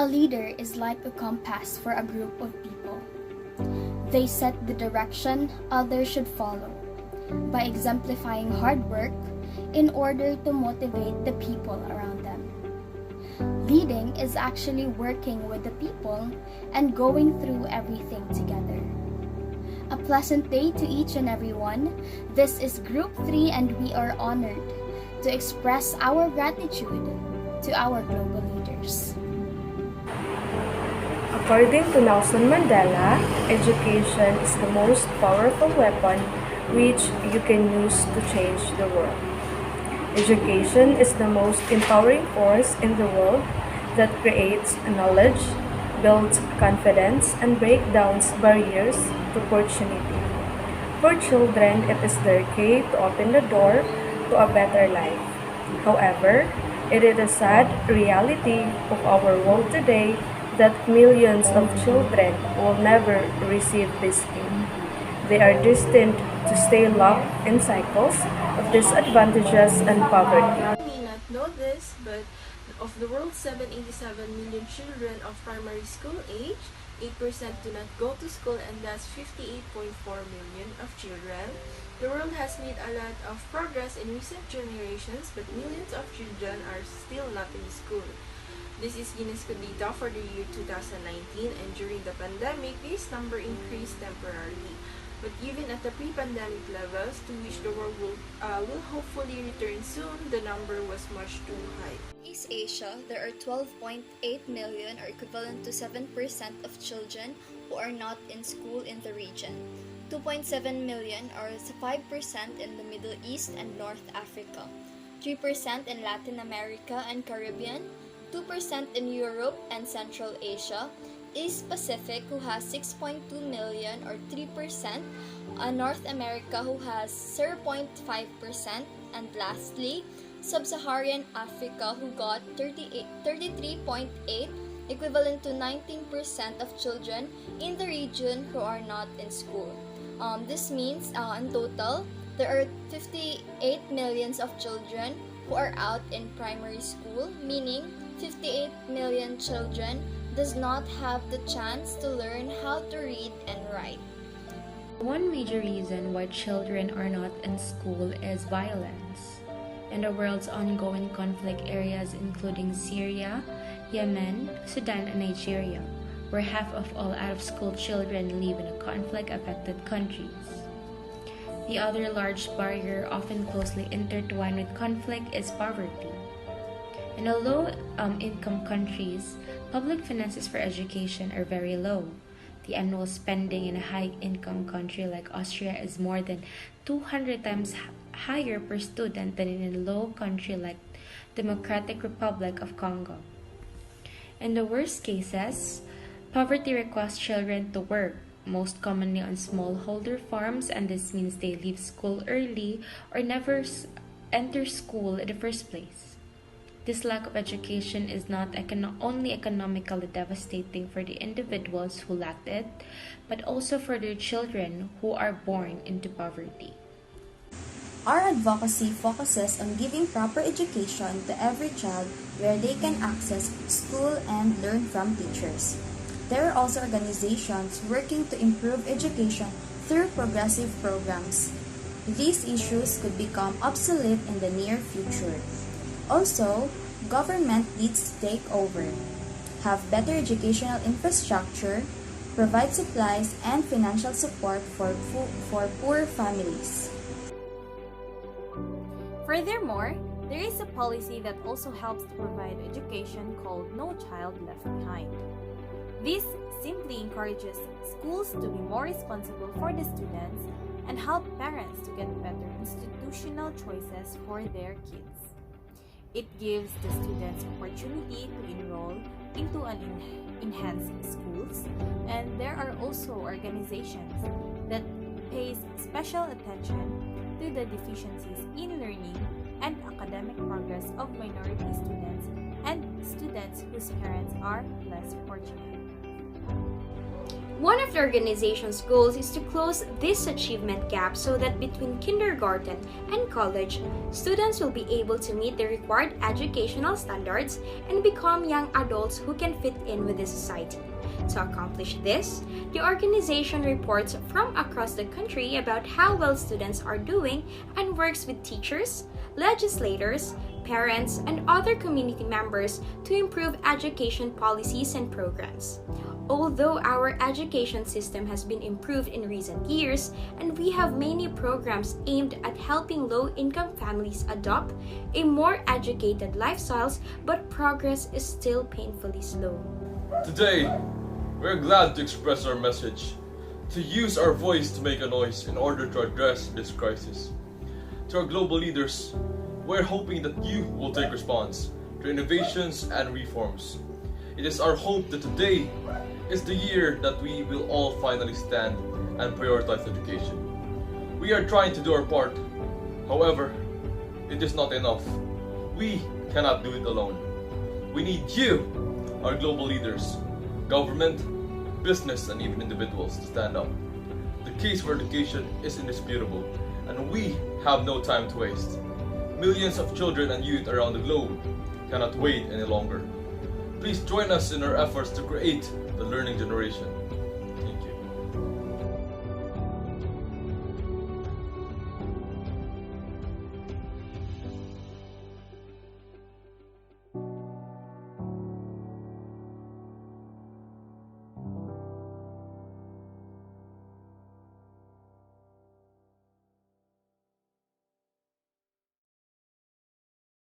A leader is like a compass for a group of people. They set the direction others should follow by exemplifying hard work in order to motivate the people around them. Leading is actually working with the people and going through everything together. A pleasant day to each and every one. This is Group 3 and we are honored to express our gratitude to our global leaders. According to Nelson Mandela, education is the most powerful weapon which you can use to change the world. Education is the most empowering force in the world that creates knowledge, builds confidence, and breaks down barriers to opportunity. For children, it is their key to open the door to a better life. However, it is a sad reality of our world today that millions of children will never receive this gift. They are destined to stay locked in cycles of disadvantages and poverty. You may not know this, but of the world's 787 million children of primary school age, 8% do not go to school, and that's 58.4 million of children. The world has made a lot of progress in recent generations, but millions of children are still not in school. This is UNESCO data for the year 2019, and during the pandemic, this number increased temporarily. But even at the pre-pandemic levels, to which the world will hopefully return soon, the number was much too high. In East Asia, there are 12.8 million, or equivalent to 7% of children who are not in school in the region. 2.7 million, or 5% in the Middle East and North Africa. 3% in Latin America and Caribbean. 2% in Europe and Central Asia, East Pacific who has 6.2 million or 3%, North America who has 0.5%, and lastly, Sub-Saharan Africa who got 33.8, equivalent to 19% of children in the region who are not in school. This means in total, there are 58 millions of children who are out in primary school, meaning 58 million children does not have the chance to learn how to read and write. One major reason why children are not in school is violence. In the world's ongoing conflict areas including Syria, Yemen, Sudan, and Nigeria, where half of all out-of-school children live in conflict-affected countries. The other large barrier, often closely intertwined with conflict, is poverty. In the low-income countries, public finances for education are very low. The annual spending in a high-income country like Austria is more than 200 times higher per student than in a low country like Democratic Republic of Congo. In the worst cases, poverty requires children to work, most commonly on smallholder farms, and this means they leave school early or never enter school in the first place. This lack of education is not only economically devastating for the individuals who lacked it, but also for their children who are born into poverty. Our advocacy focuses on giving proper education to every child where they can access school and learn from teachers. There are also organizations working to improve education through progressive programs. These issues could become obsolete in the near future. Also, government needs to take over, have better educational infrastructure, provide supplies and financial support for poor families. Furthermore, there is a policy that also helps to provide education called No Child Left Behind. This simply encourages schools to be more responsible for the students and help parents to get better institutional choices for their kids. It gives the students opportunity to enroll into an enhanced schools, and there are also organizations that pays special attention to the deficiencies in learning and academic progress of minority students and students whose parents are less fortunate. One of the organization's goals is to close this achievement gap so that between kindergarten and college, students will be able to meet the required educational standards and become young adults who can fit in with the society. To accomplish this, the organization reports from across the country about how well students are doing and works with teachers, legislators, parents, and other community members to improve education policies and programs. Although our education system has been improved in recent years, and we have many programs aimed at helping low-income families adopt a more educated lifestyles, but progress is still painfully slow. Today, we're glad to express our message, to use our voice to make a noise in order to address this crisis. To our global leaders, we're hoping that you will take response to innovations and reforms. It is our hope that today is the year that we will all finally stand and prioritize education. We are trying to do our part. However, it is not enough. We cannot do it alone. We need you, our global leaders, government, business, and even individuals to stand up. The case for education is indisputable, and we have no time to waste. Millions of children and youth around the globe cannot wait any longer. Please join us in our efforts to create the learning generation.